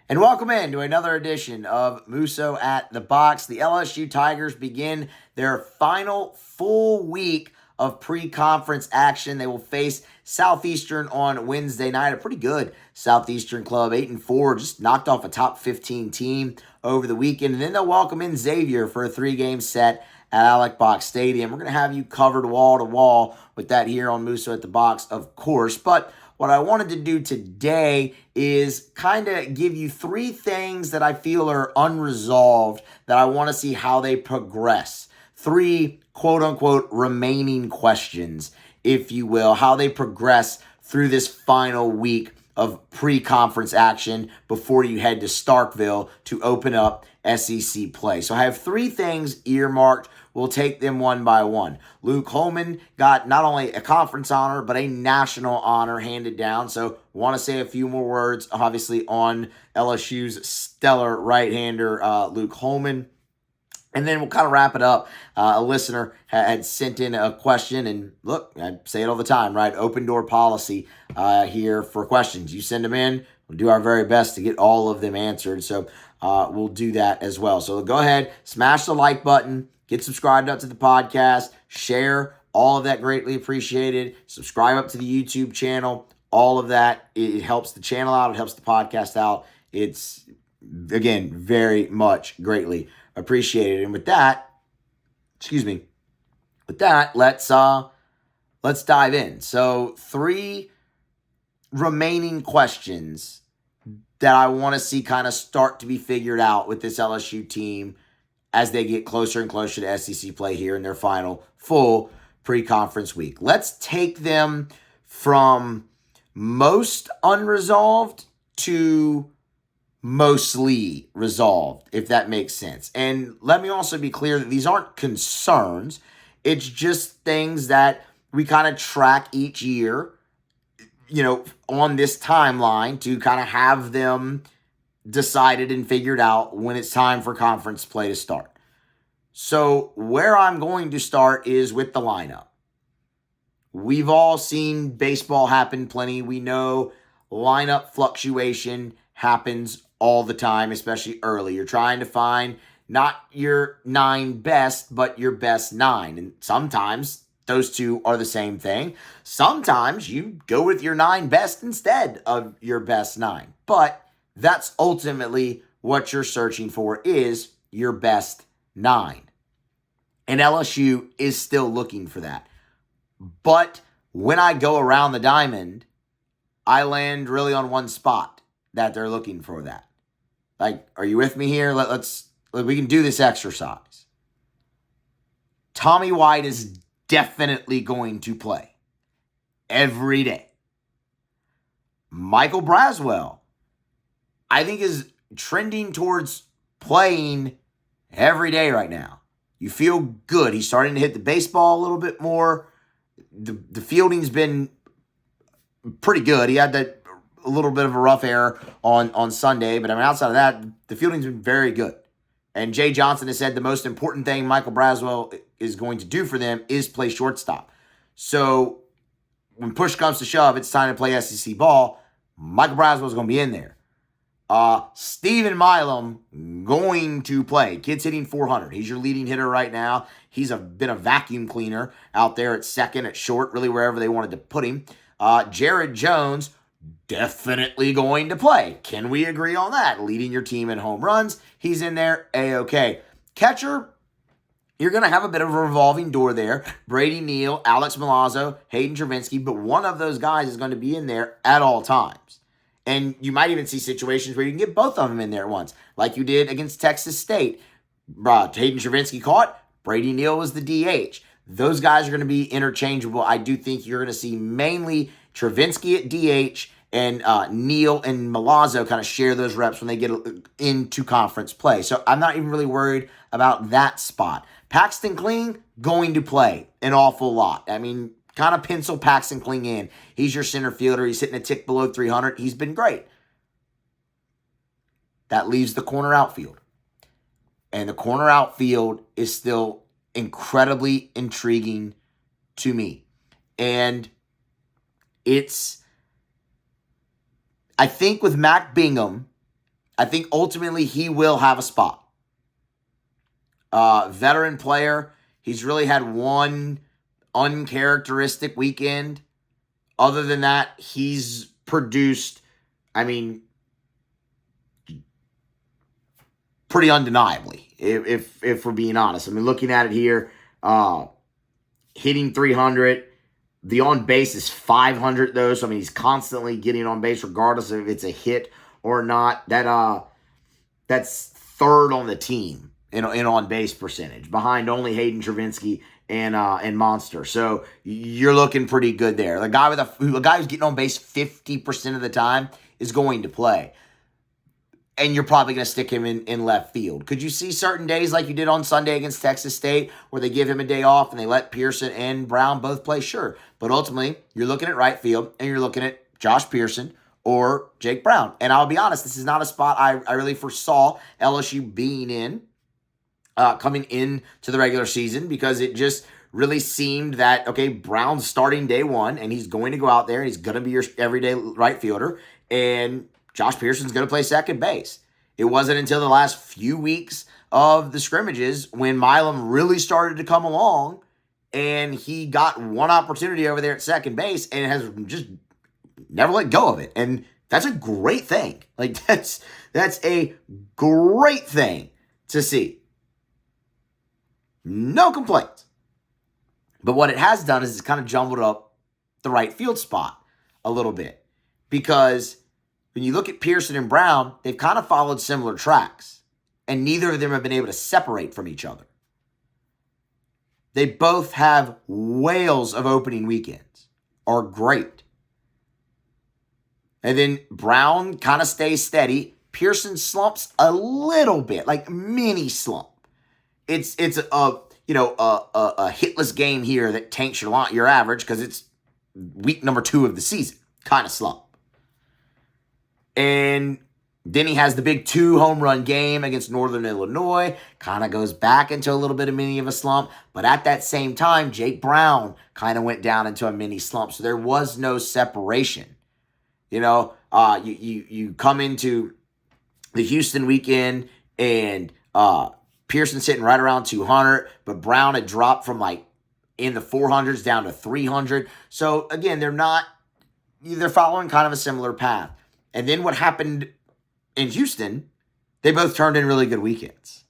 And welcome in to another edition of Musso at the Box. The LSU Tigers begin their final full week of pre-conference action. They will face Southeastern on Wednesday night. A pretty good Southeastern club, 8-4, just knocked off a top 15 team over the weekend. And then they'll welcome in Xavier for a 3-game set at Alex Box Stadium. We're going to have you covered wall to wall with that here on Musso at the Box, of course. But what I wanted to do today is kind of give you 3 things that I feel are unresolved that I want to see how they progress. 3 quote-unquote remaining questions, if you will, how they progress through this final week of pre-conference action before you head to Starkville to open up SEC play. So I have 3 things earmarked. We'll take them one by one. Luke Holman got not only a conference honor, but a national honor handed down. So want to say a few more words, obviously, on LSU's stellar right-hander, Luke Holman. And then we'll kind of wrap it up. A listener had sent in a question, and look, I say it all the time, right? Open door policy here for questions. You send them in, we'll do our very best to get all of them answered. So we'll do that as well. So go ahead, smash the like button, get subscribed up to the podcast, share, all of that greatly appreciated. Subscribe up to the YouTube channel, all of that. It helps the channel out, it helps the podcast out. It's, again, very much greatly appreciated. And with that, let's dive in. So 3 remaining questions that I want to see kind of start to be figured out with this LSU team as they get closer and closer to SEC play here in their final full pre-conference week. Let's take them from most unresolved to mostly resolved, if that makes sense. And let me also be clear that these aren't concerns. It's just things that we kind of track each year, on this timeline to kind of have them decided and figured out when it's time for conference play to start. So where I'm going to start is with the lineup. We've all seen baseball happen plenty. We know lineup fluctuation happens all the time, especially early. You're trying to find not your 9 best, but your best 9. And sometimes those 2 are the same thing. Sometimes you go with your 9 best instead of your best 9. But that's ultimately what you're searching for, is your best 9. And LSU is still looking for that. But when I go around the diamond, I land really on one spot that they're looking for that. Like, are you with me here? We can do this exercise. Tommy White is definitely going to play every day. Michael Braswell, I think, is trending towards playing every day right now. You feel good. He's starting to hit the baseball a little bit more. The fielding's been pretty good. He had a little bit of a rough error on Sunday, but outside of that, the fielding's been very good. And Jay Johnson has said the most important thing Michael Braswell is going to do for them is play shortstop. So when push comes to shove, it's time to play SEC ball. Michael Braswell is going to be in there. Stephen Milam going to play. Kid's hitting 400. He's your leading hitter right now. He's been a vacuum cleaner out there at second, at short, really wherever they wanted to put him. Jared Jones, definitely going to play. Can we agree on that? Leading your team in home runs. He's in there. A-okay. Catcher, you're going to have a bit of a revolving door there. Brady Neal, Alex Milazzo, Hayden Travinski, but one of those guys is going to be in there at all times. And you might even see situations where you can get both of them in there at once, like you did against Texas State. Hayden Travinski caught. Brady Neal was the DH. Those guys are going to be interchangeable. I do think you're going to see mainly Travinski at DH and Neal and Milazzo kind of share those reps when they get into conference play. So I'm not even really worried about that spot. Paxton Kling going to play an awful lot. Kind of pencil Paxton Kling in. He's your center fielder. He's hitting a tick below 300. He's been great. That leaves the corner outfield. And the corner outfield is still incredibly intriguing to me. And I think with Mac Bingham, I think ultimately he will have a spot. Veteran player. He's really had one uncharacteristic weekend. Other than that, he's produced, I mean, pretty undeniably, if we're being honest. I mean, looking at it here, hitting 300. The on base is 500 though, so I mean he's constantly getting on base regardless of if it's a hit or not. That's third on the team in on base percentage, behind only Hayden Travinski and Monster. So you're looking pretty good there. A guy who's getting on base 50% of the time is going to play. And you're probably going to stick him in left field. Could you see certain days like you did on Sunday against Texas State where they give him a day off and they let Pearson and Brown both play? Sure. But ultimately, you're looking at right field and you're looking at Josh Pearson or Jake Brown. And I'll be honest, this is not a spot I really foresaw LSU being in coming into the regular season, because it just really seemed that, okay, Brown's starting day one and he's going to go out there and he's going to be your everyday right fielder. And Josh Pearson's going to play second base. It wasn't until the last few weeks of the scrimmages when Milam really started to come along and he got one opportunity over there at second base and has just never let go of it. And that's a great thing. Like, that's a great thing to see. No complaints. But what it has done is it's kind of jumbled up the right field spot a little bit, because when you look at Pearson and Brown, they've kind of followed similar tracks, and neither of them have been able to separate from each other. They both have whales of opening weekends, are great. And then Brown kind of stays steady. Pearson slumps a little bit, like mini slump. It's a hitless game here that tanks your average because it's week number 2 of the season, kind of slump. And then he has the big 2 home run game against Northern Illinois. Kind of goes back into a little bit of mini of a slump. But at that same time, Jake Brown kind of went down into a mini slump. So there was no separation. You come into the Houston weekend and Pearson's sitting right around 200. But Brown had dropped from like in the 400s down to 300. So again, they're following kind of a similar path. And then what happened in Houston, they both turned in really good weekends.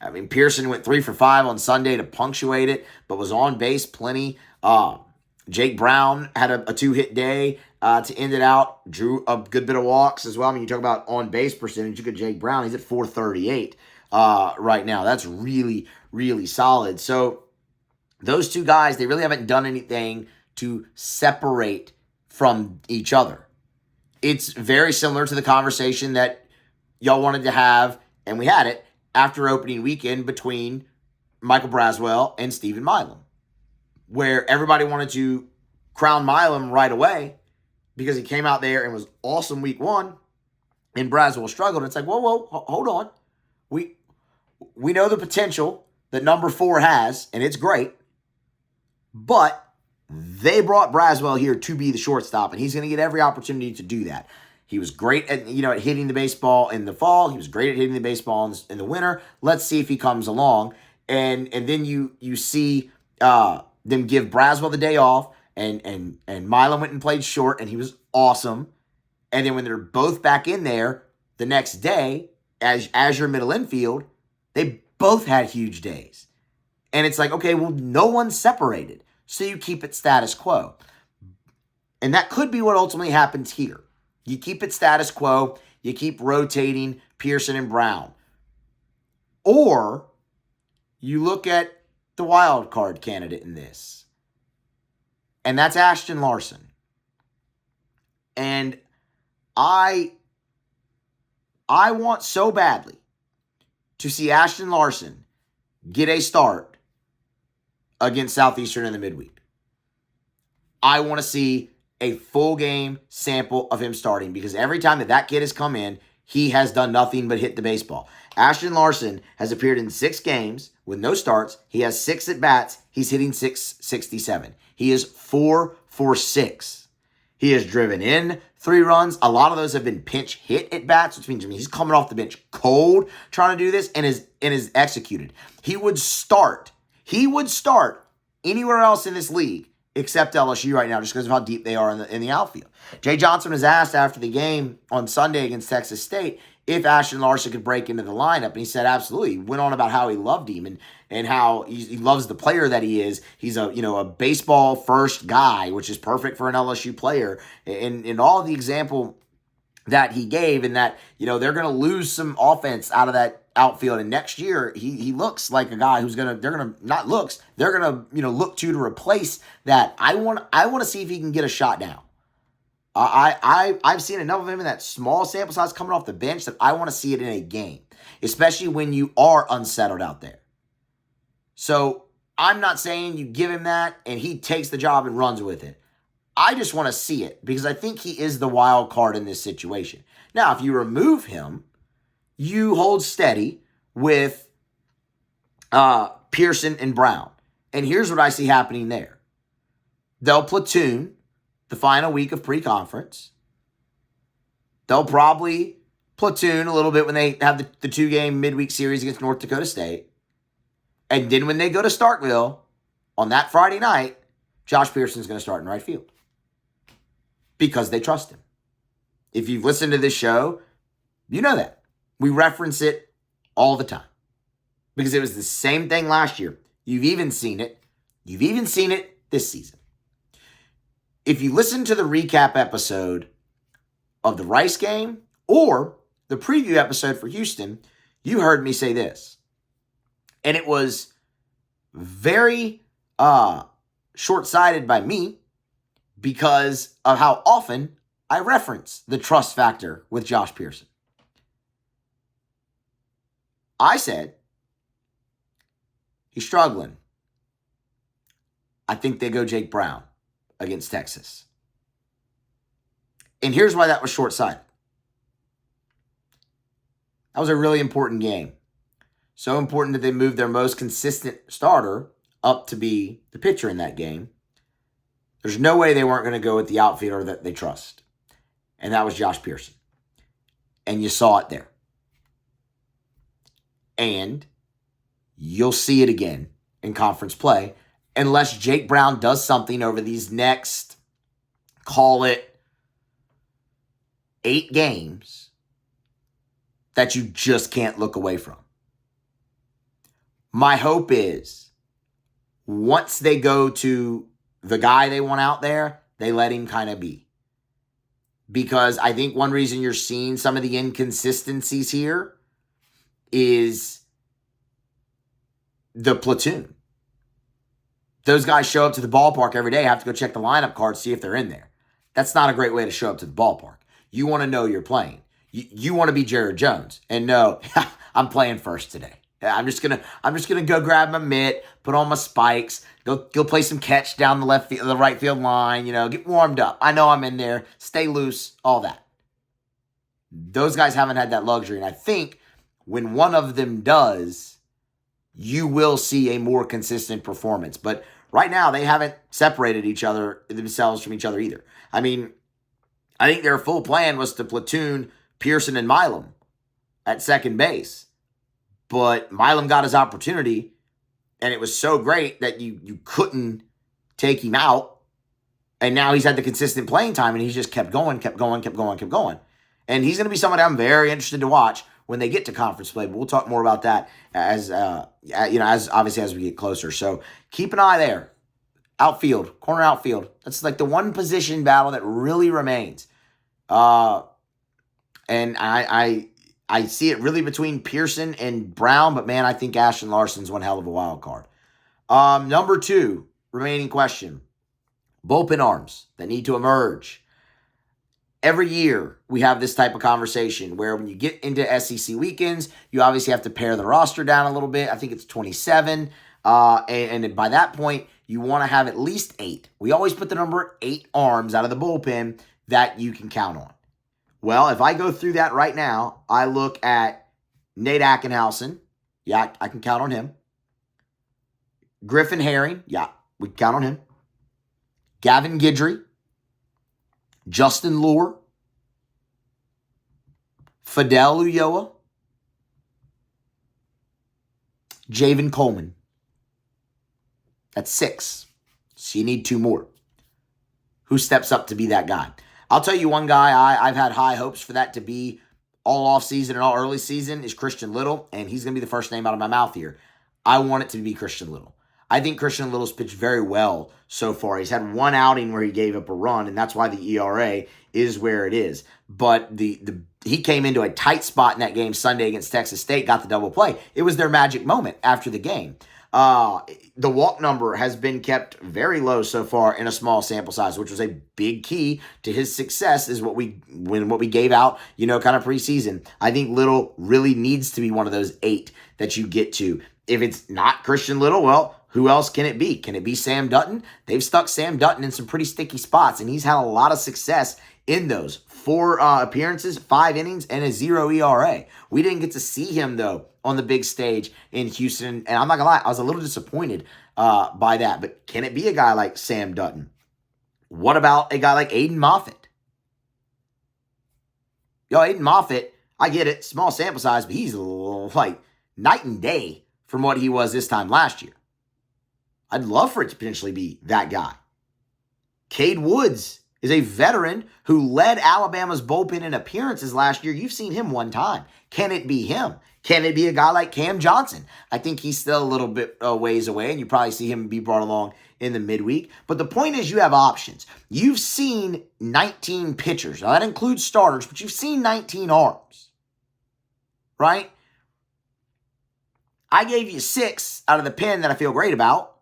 I mean, Pearson went 3 for 5 on Sunday to punctuate it, but was on base plenty. Jake Brown had a 2-hit day to end it out, drew a good bit of walks as well. I mean, you talk about on base percentage, look at Jake Brown. He's at 438 right now. That's really, really solid. So those two guys, they really haven't done anything to separate from each other. It's very similar to the conversation that y'all wanted to have, and we had it, after opening weekend between Michael Braswell and Stephen Milam, where everybody wanted to crown Milam right away because he came out there and was awesome week 1, and Braswell struggled. It's like, whoa, hold on. We know the potential that number 4 has, and it's great, but they brought Braswell here to be the shortstop, and he's going to get every opportunity to do that. He was great at hitting the baseball in the fall. He was great at hitting the baseball in the winter. Let's see if he comes along. And then you see them give Braswell the day off, and Milam went and played short, and he was awesome. And then when they're both back in there the next day as your middle infield, they both had huge days. And it's like, okay, well, no one's separated. So you keep it status quo. And that could be what ultimately happens here. You keep it status quo. You keep rotating Pearson and Brown. Or you look at the wild card candidate in this. And that's Ashton Larson. And I want so badly to see Ashton Larson get a start against Southeastern in the midweek. I want to see a full game sample of him starting, because every time that kid has come in, he has done nothing but hit the baseball. Ashton Larson has appeared in 6 games with no starts. He has 6 at-bats. He's hitting .667. He is 4 for 6. He has driven in 3 runs. A lot of those have been pinch hit at bats, which means he's coming off the bench cold trying to do this and is executed. He would start anywhere else in this league except LSU right now just because of how deep they are in the outfield. Jay Johnson was asked after the game on Sunday against Texas State if Ashton Larson could break into the lineup, and he said absolutely. He went on about how he loved him and how he loves the player that he is. He's a baseball first guy, which is perfect for an LSU player. And all of the example that he gave, and that they're going to lose some offense out of that outfield, and next year he looks like a guy who's they're gonna look to replace that. I want to see if he can get a shot now. I've seen enough of him in that small sample size coming off the bench that I want to see it in a game, especially when you are unsettled out there. So I'm not saying you give him that and he takes the job and runs with it. I just want to see it because I think he is the wild card in this situation. Now, if you remove him, you hold steady with Pearson and Brown. And here's what I see happening there. They'll platoon the final week of pre-conference. They'll probably platoon a little bit when they have the 2-game midweek series against North Dakota State. And then when they go to Starkville on that Friday night, Josh Pearson's going to start in right field because they trust him. If you've listened to this show, you know that. We reference it all the time because it was the same thing last year. You've even seen it. You've even seen it this season. If you listen to the recap episode of the Rice game or the preview episode for Houston, you heard me say this. And it was very short-sighted by me because of how often I reference the trust factor with Josh Pearson. I said, he's struggling. I think they go Jake Brown against Texas. And here's why that was short-sighted. That was a really important game. So important that they moved their most consistent starter up to be the pitcher in that game. There's no way they weren't going to go with the outfielder that they trust. And that was Josh Pearson. And you saw it there. And you'll see it again in conference play unless Jake Brown does something over these next, call it 8 games, that you just can't look away from. My hope is once they go to the guy they want out there, they let him kind of be. Because I think one reason you're seeing some of the inconsistencies here is the platoon. Those guys show up to the ballpark every day, have to go check the lineup card, see if they're in there. That's not a great way to show up to the ballpark. You want to know you're playing. You want to be Jared Jones and know I'm playing first today. I'm just gonna go grab my mitt, put on my spikes, go play some catch down the right field line. Get warmed up. I know I'm in there. Stay loose. All that. Those guys haven't had that luxury, and I think when one of them does, you will see a more consistent performance. But right now, they haven't separated themselves from each other either. I mean, I think their full plan was to platoon Pearson and Milam at second base. But Milam got his opportunity, and it was so great that you couldn't take him out. And now he's had the consistent playing time, and he's just kept going. And he's going to be somebody I'm very interested to watch when they get to conference play. But we'll talk more about that as obviously as we get closer. So keep an eye there. Outfield, corner outfield. That's like the one position battle that really remains. And I see it really between Pearson and Brown, but man, I think Ashton Larson's one hell of a wild card. Number 2, remaining question. Bullpen arms that need to emerge. Every year, we have this type of conversation where when you get into SEC weekends, you obviously have to pare the roster down a little bit. I think it's 27. And by that point, you want to have at least 8. We always put the number 8 arms out of the bullpen that you can count on. Well, if I go through that right now, I look at Nate Ackenhausen. Yeah, I can count on him. Griffin Herring. Yeah, we can count on him. Gavin Guidry. Justin Lure, Fidel Ulloa, Javen Coleman. That's 6. So you need 2 more. Who steps up to be that guy? I'll tell you one guy I've had high hopes for that to be all offseason and all early season is Christian Little, and he's going to be the first name out of my mouth here. I want it to be Christian Little. I think Christian Little's pitched very well so far. He's had one outing where he gave up a run, and that's why the ERA is where it is. But he came into a tight spot in that game Sunday against Texas State, got the double play. It was their magic moment after the game. The walk number has been kept very low so far in a small sample size, which was a big key to his success is what we gave out, kind of preseason. I think Little really needs to be one of those 8 that you get to. If it's not Christian Little, well, who else can it be? Can it be Sam Dutton? They've stuck Sam Dutton in some pretty sticky spots, and he's had a lot of success in those. 4 appearances, 5 innings, and a 0 ERA. We didn't get to see him, though, on the big stage in Houston, and I'm not going to lie, I was a little disappointed by that. But can it be a guy like Sam Dutton? What about a guy like Aiden Moffitt? Aiden Moffitt, I get it, small sample size, but he's like night and day from what he was this time last year. I'd love for it to potentially be that guy. Cade Woods is a veteran who led Alabama's bullpen in appearances last year. You've seen him one time. Can it be him? Can it be a guy like Cam Johnson? I think he's still a little bit ways away, and you probably see him be brought along in the midweek. But the point is you have options. You've seen 19 pitchers. Now, that includes starters, but you've seen 19 arms, right? I gave you 6 out of the pen that I feel great about.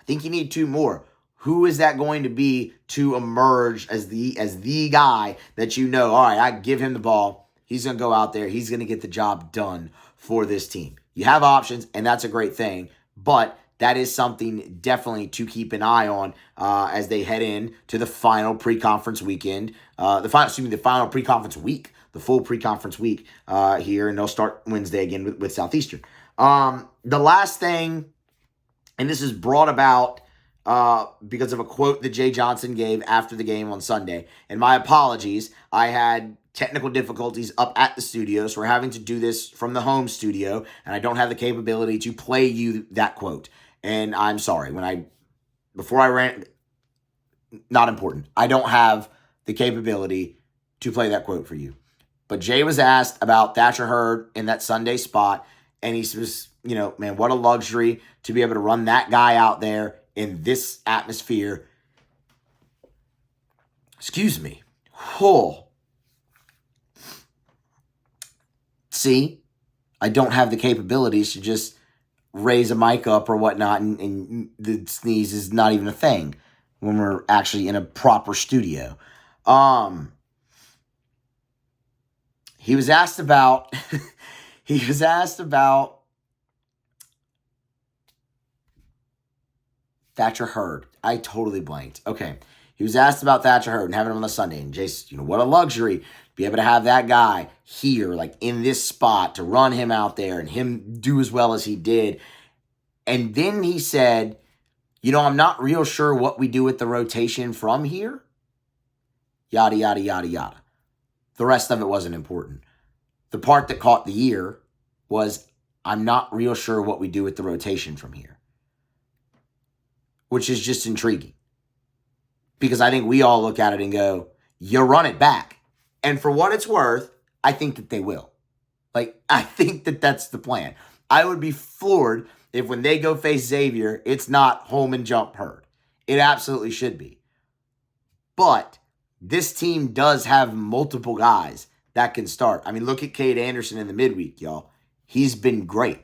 I think you need 2 more. Who is that going to be to emerge as the guy that all right, I give him the ball. He's going to go out there. He's going to get the job done for this team. You have options, and that's a great thing. But that is something definitely to keep an eye on as they head in to the final pre-conference weekend. The final pre-conference week, the full pre-conference week here, and they'll start Wednesday again with Southeastern. The last thing, and this is brought about because of a quote that Jay Johnson gave after the game on Sunday. And my apologies, I had technical difficulties up at the studio, so we're having to do this from the home studio, and I don't have the capability to play you that quote. And I'm sorry. Not important. I don't have the capability to play that quote for you. But Jay was asked about Thatcher Hurd in that Sunday spot, and he was, man, what a luxury to be able to run that guy out there in this atmosphere. Excuse me. Oh. See, I don't have the capabilities to just raise a mic up or whatnot, and the sneeze is not even a thing when we're actually in a proper studio. He was asked about Thatcher Hurd. I totally blanked. Okay. He was asked about Thatcher Hurd and having him on the Sunday. And Jason, what a luxury to be able to have that guy here, like in this spot, to run him out there and him do as well as he did. And then he said, I'm not real sure what we do with the rotation from here. Yada, yada, yada, yada. The rest of it wasn't important. The part that caught the ear was, I'm not real sure what we do with the rotation from here. Which is just intriguing. Because I think we all look at it and go, you run it back. And for what it's worth, I think that they will. I think that that's the plan. I would be floored if when they go face Xavier, it's not Holman jump Hurd. It absolutely should be. But this team does have multiple guys that can start. I mean, look at Cade Anderson in the midweek, y'all. He's been great.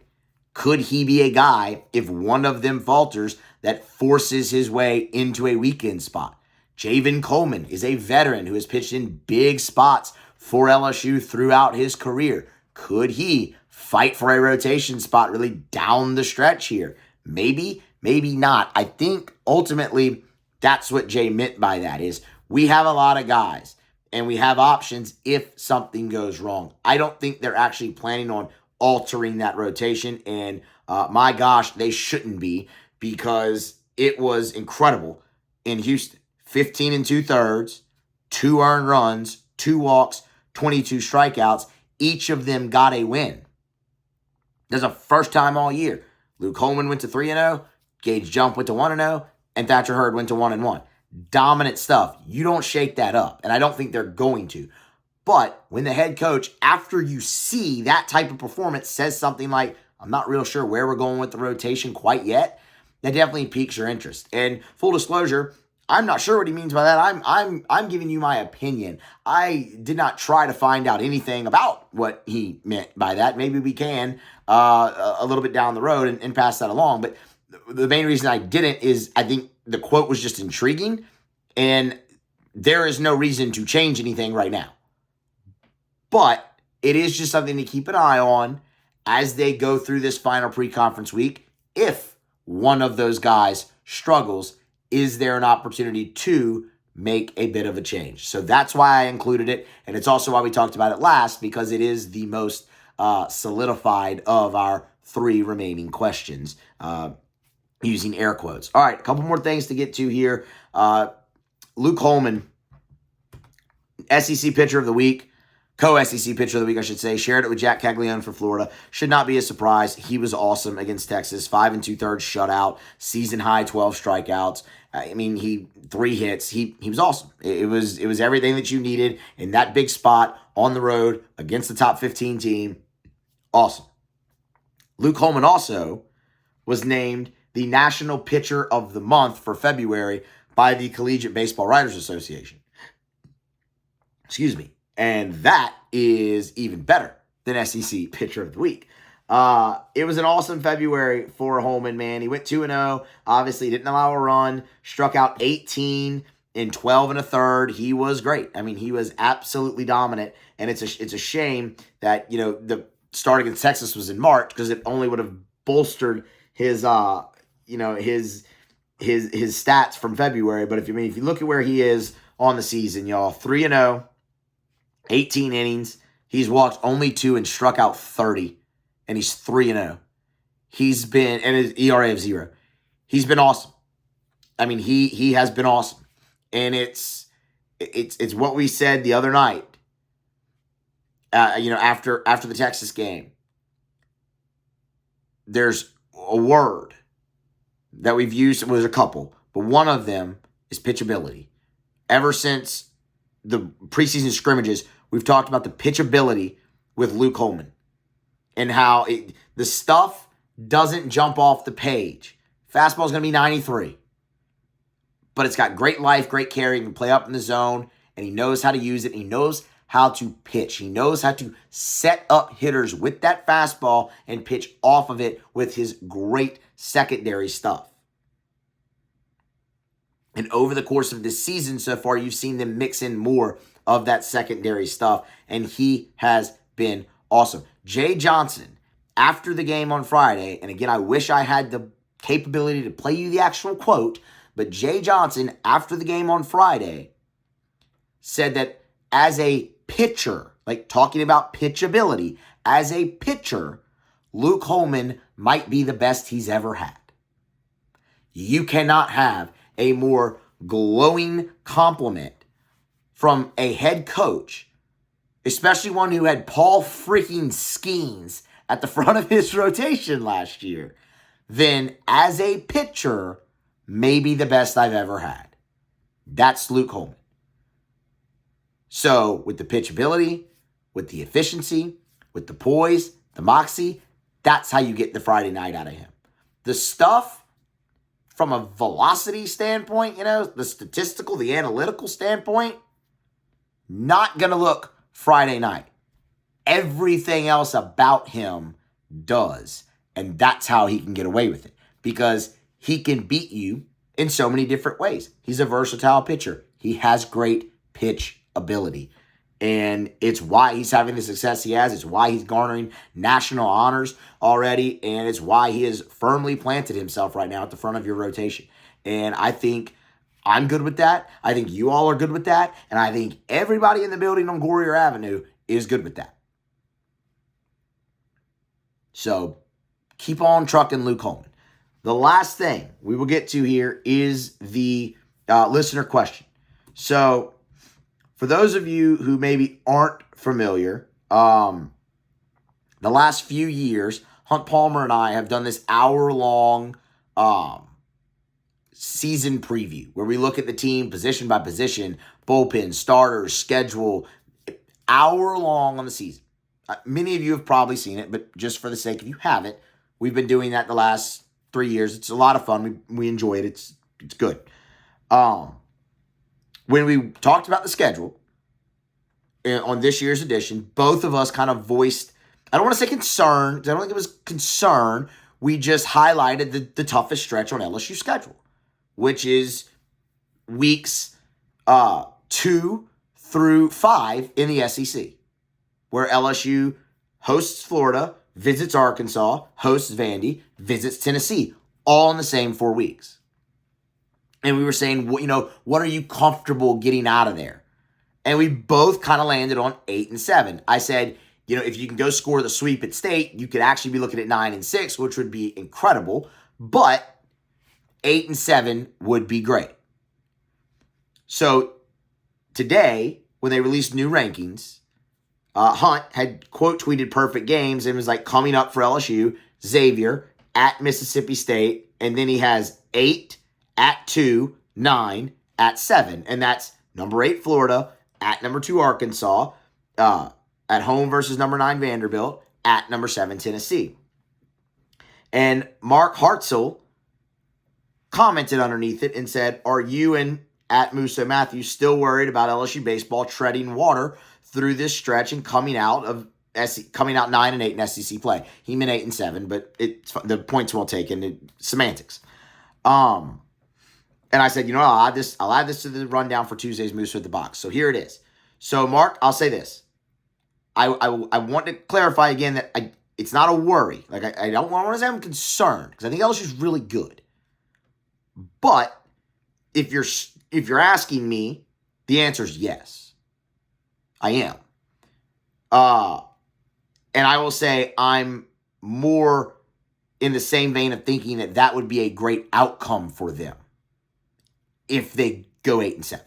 Could he be a guy, if one of them falters, that forces his way into a weekend spot? Javen Coleman is a veteran who has pitched in big spots for LSU throughout his career. Could he fight for a rotation spot really down the stretch here? Maybe, maybe not. I think ultimately that's what Jay meant by that is we have a lot of guys and we have options if something goes wrong. I don't think they're actually planning on altering that rotation, and my gosh, they shouldn't be, because it was incredible in Houston. 15 2/3, 2 earned runs, 2 walks, 22 strikeouts. Each of them got a win. That's a first time all year. Luke Holman went to 3-0, Gage Jump went to 1-0, and Thatcher Hurd went to 1-1. Dominant stuff. You don't shake that up, and I don't think they're going to. But when the head coach, after you see that type of performance, says something like, I'm not real sure where we're going with the rotation quite yet, that definitely piques your interest. And full disclosure, I'm not sure what he means by that. I'm giving you my opinion. I did not try to find out anything about what he meant by that. Maybe we can a little bit down the road and pass that along. But the main reason I didn't is I think the quote was just intriguing, and there is no reason to change anything right now. But it is just something to keep an eye on as they go through this final pre-conference week. If one of those guys struggles, is there an opportunity to make a bit of a change? So that's why I included it, and it's also why we talked about it last, because it is the most solidified of our 3 remaining questions, using air quotes. All right, a couple more things to get to here. Luke Holman, SEC Pitcher of the Week, co-SEC Pitcher of the Week, I should say, shared it with Jack Caglione for Florida. Should not be a surprise. He was awesome against Texas. 5 2/3 shutout, season high 12 strikeouts. I mean, 3 hits. He was awesome. It was everything that you needed in that big spot on the road against the top 15 team. Awesome. Luke Holman also was named the National Pitcher of the Month for February by the Collegiate Baseball Writers Association. Excuse me. And that is even better than SEC Pitcher of the Week. It was an awesome February for Holman, man. He went 2-0. Obviously, didn't allow a run. Struck out 18 in 12 1/3. He was great. I mean, he was absolutely dominant. And it's a shame that, the start against Texas was in March, because it only would have bolstered his his stats from February. But if you look at where he is on the season, y'all, 3-0. 18 innings. He's walked only 2 and struck out 30. And he's 3-0. He's been, and his ERA of 0. He's been awesome. I mean, he has been awesome. And it's what we said the other night, after the Texas game. There's a word that we've used, it was a couple, but one of them is pitchability. Ever since the preseason scrimmages, we've talked about the pitchability with Luke Holman and how the stuff doesn't jump off the page. Fastball's going to be 93, but it's got great life, great carry. He can play up in the zone, and he knows how to use it. And he knows how to pitch. He knows how to set up hitters with that fastball and pitch off of it with his great secondary stuff. And over the course of this season so far, you've seen them mix in more of that secondary stuff, and he has been awesome. Jay Johnson, after the game on Friday, and again, I wish I had the capability to play you the actual quote, but Jay Johnson, after the game on Friday, said that as a pitcher, like talking about pitchability, as a pitcher, Luke Holman might be the best he's ever had. You cannot have a more glowing compliment from a head coach, especially one who had Paul freaking Skeens at the front of his rotation last year, than as a pitcher, maybe the best I've ever had. That's Luke Holman. So with the pitchability, with the efficiency, with the poise, the moxie, that's how you get the Friday night out of him. The stuff from a velocity standpoint, the statistical, the analytical standpoint, not going to look Friday night. Everything else about him does. And that's how he can get away with it. Because he can beat you in so many different ways. He's a versatile pitcher. He has great pitch ability. And it's why he's having the success he has. It's why he's garnering national honors already. And it's why he has firmly planted himself right now at the front of your rotation. And I think I'm good with that. I think you all are good with that. And I think everybody in the building on Gourier Avenue is good with that. So keep on trucking Luke Holman. The last thing we will get to here is the listener question. So For those of you who maybe aren't familiar, the last few years, Hunt Palmer and I have done this hour-long season preview where we look at the team position by position, bullpen, starters, schedule, hour-long on the season. Many of you have probably seen it, but just for the sake of you haven't, we've been doing that the last 3 years. It's a lot of fun. We enjoy it. It's good. When we talked about the schedule on this year's edition, both of us kind of voiced, I don't want to say concern, because I don't think it was concern. We just highlighted the toughest stretch on LSU schedule, which is weeks 2 through 5 in the SEC, where LSU hosts Florida, visits Arkansas, hosts Vandy, visits Tennessee, all in the same 4 weeks. And we were saying, what are you comfortable getting out of there? And we both kind of landed on 8 and 7. I said, if you can go score the sweep at State, you could actually be looking at 9 and 6, which would be incredible. But 8 and 7 would be great. So today, when they released new rankings, Hunt had quote tweeted perfect games and was like coming up for LSU, Xavier at Mississippi State, and then he has 8 at 2, 9 at 7, and that's number 8 Florida, at number 2 Arkansas, at home versus number 9 Vanderbilt, at number 7 Tennessee. And Mark Hartzell commented underneath it and said, "Are you and at Musso Matthews still worried about LSU baseball treading water through this stretch and coming out 9 and 8 in SEC play?" He meant 8 and 7, but the point's well taken. Semantics. And I said, I'll add this to the rundown for Tuesday's Musso at the Box. So here it is. So Mark, I'll say this. I want to clarify again that it's not a worry. Like I don't want to say I'm concerned, because I think LSU's really good. But if you're asking me, the answer is yes. I am. And I will say I'm more in the same vein of thinking that would be a great outcome for them if they go 8 and 7.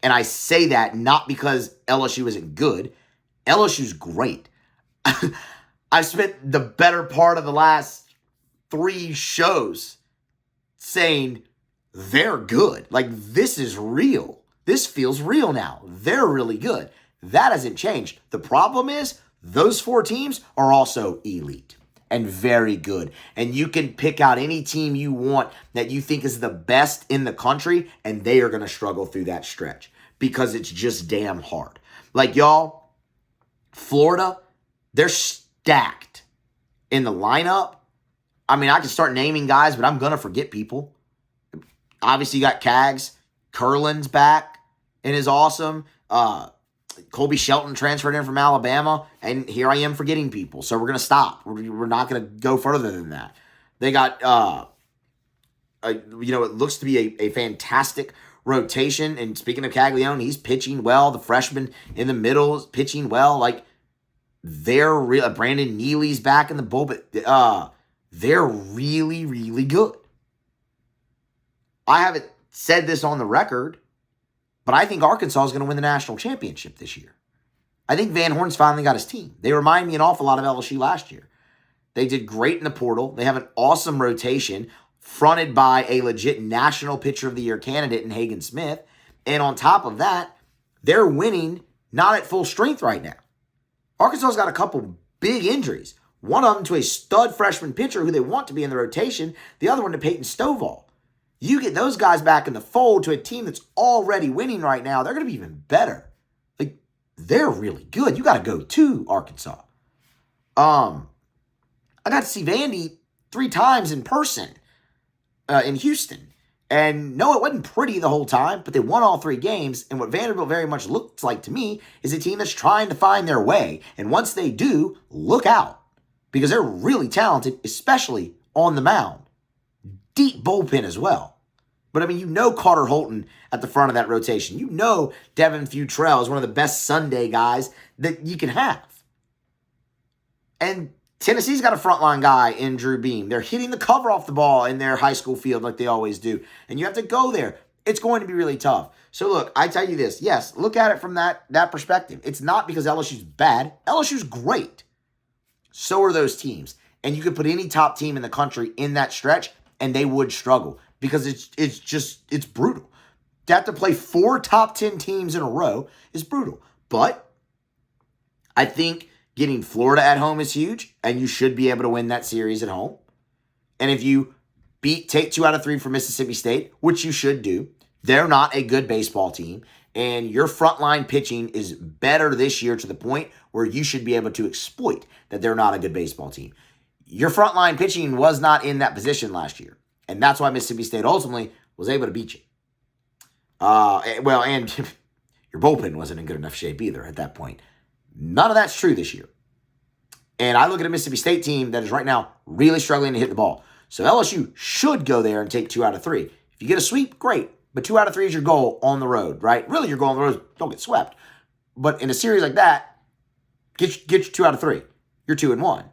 And I say that not because LSU isn't good. LSU's great. I've spent the better part of the last 3 shows saying they're good. Like, this is real. This feels real now. They're really good. That hasn't changed. The problem is those 4 teams are also elite and very good. And you can pick out any team you want that you think is the best in the country, and they are going to struggle through that stretch because it's just damn hard. Like, y'all, Florida, they're stacked in the lineup. I mean, I can start naming guys, but I'm going to forget people. Obviously, you got Cags. Curlin's back and is awesome. Colby Shelton transferred in from Alabama, and here I am forgetting people. So we're going to stop. We're not going to go further than that. They got, it looks to be a fantastic rotation. And speaking of Caglione, he's pitching well. The freshman in the middle is pitching well. Like, they're real. Brandon Neely's back in the bullpen. They're really, really good. I haven't said this on the record, but I think Arkansas is going to win the national championship this year. I think Van Horn's finally got his team. They remind me an awful lot of LSU last year. They did great in the portal. They have an awesome rotation fronted by a legit National Pitcher of the Year candidate in Hagen Smith. And on top of that, they're winning not at full strength right now. Arkansas's got a couple big injuries. One of them to a stud freshman pitcher who they want to be in the rotation. The other one to Peyton Stovall. You get those guys back in the fold to a team that's already winning right now, they're going to be even better. Like, they're really good. You got to go to Arkansas. I got to see Vandy 3 times in person in Houston. And no, it wasn't pretty the whole time, but they won all 3 games. And what Vanderbilt very much looks like to me is a team that's trying to find their way. And once they do, look out. Because they're really talented, especially on the mound. Deep bullpen as well. But, I mean, Carter Holton at the front of that rotation. Devin Futrell is one of the best Sunday guys that you can have. And Tennessee's got a frontline guy in Drew Beam. They're hitting the cover off the ball in their high school field like they always do. And you have to go there. It's going to be really tough. So look, I tell you this. Yes, look at it from that perspective. It's not because LSU's bad. LSU's great. So are those teams. And you could put any top team in the country in that stretch, and they would struggle because it's brutal. To have to play 4 top 10 teams in a row is brutal. But I think getting Florida at home is huge, and you should be able to win that series at home. And if you take 2 out of 3 for Mississippi State, which you should do, they're not a good baseball team, and your frontline pitching is better this year to the point where you should be able to exploit that they're not a good baseball team. Your frontline pitching was not in that position last year, and that's why Mississippi State ultimately was able to beat you. And your bullpen wasn't in good enough shape either at that point. None of that's true this year. And I look at a Mississippi State team that is right now really struggling to hit the ball. So LSU should go there and take 2 out of 3. If you get a sweep, great. But 2 out of 3 is your goal on the road, right? Really, your goal on the road is don't get swept. But in a series like that, get your 2 out of 3. You're 2-1.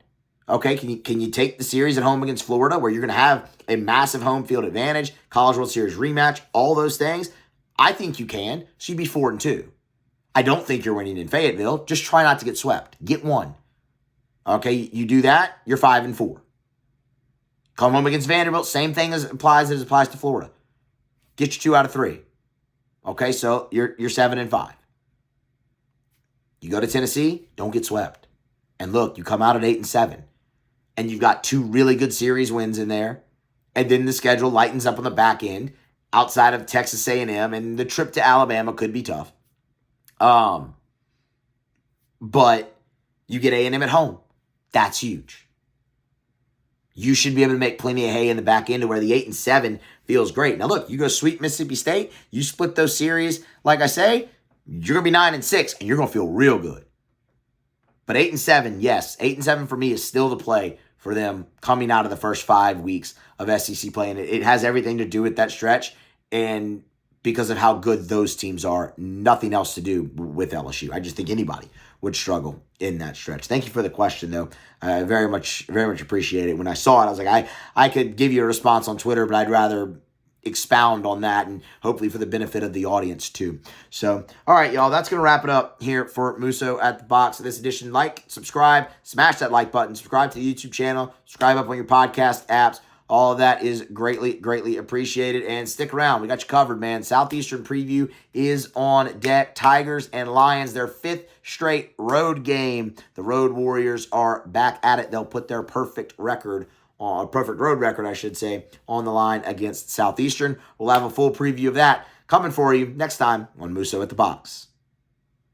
Okay, can you take the series at home against Florida where you're going to have a massive home field advantage, College World Series rematch, all those things? I think you can. So you'd be 4-2. I don't think you're winning in Fayetteville. Just try not to get swept. Get 1. Okay, you do that, you're 5-4. Come home against Vanderbilt, same thing as applies to Florida. Get you 2 out of 3. Okay, so you're 7-5. You go to Tennessee, don't get swept. And look, you come out at 8-7. And you've got 2 really good series wins in there. And then the schedule lightens up on the back end outside of Texas A&M. And the trip to Alabama could be tough. But you get A&M at home. That's huge. You should be able to make plenty of hay in the back end to where the 8-7 feels great. Now look, you go sweep Mississippi State, you split those series, like I say, you're going to be 9-6, and you're going to feel real good. But 8-7, yes, 8-7 for me is still the play for them coming out of the first 5 weeks of SEC play. And it has everything to do with that stretch. And because of how good those teams are, nothing else to do with LSU. I just think anybody would struggle in that stretch. Thank you for the question, though. I very much appreciate it. When I saw it, I was like, I could give you a response on Twitter, but I'd rather expound on that and hopefully for the benefit of the audience too. So, all right, y'all, that's going to wrap it up here for Musso at the Box of this edition. Like, subscribe, smash that like button, subscribe to the YouTube channel, subscribe up on your podcast apps. All of that is greatly appreciated. And stick around. We got you covered, man. Southeastern preview is on deck. Tigers and Lions, their 5th straight road game. The Road Warriors are back at it. They'll put their perfect road record, I should say, on the line against Southeastern. We'll have a full preview of that coming for you next time on Musso at the Box.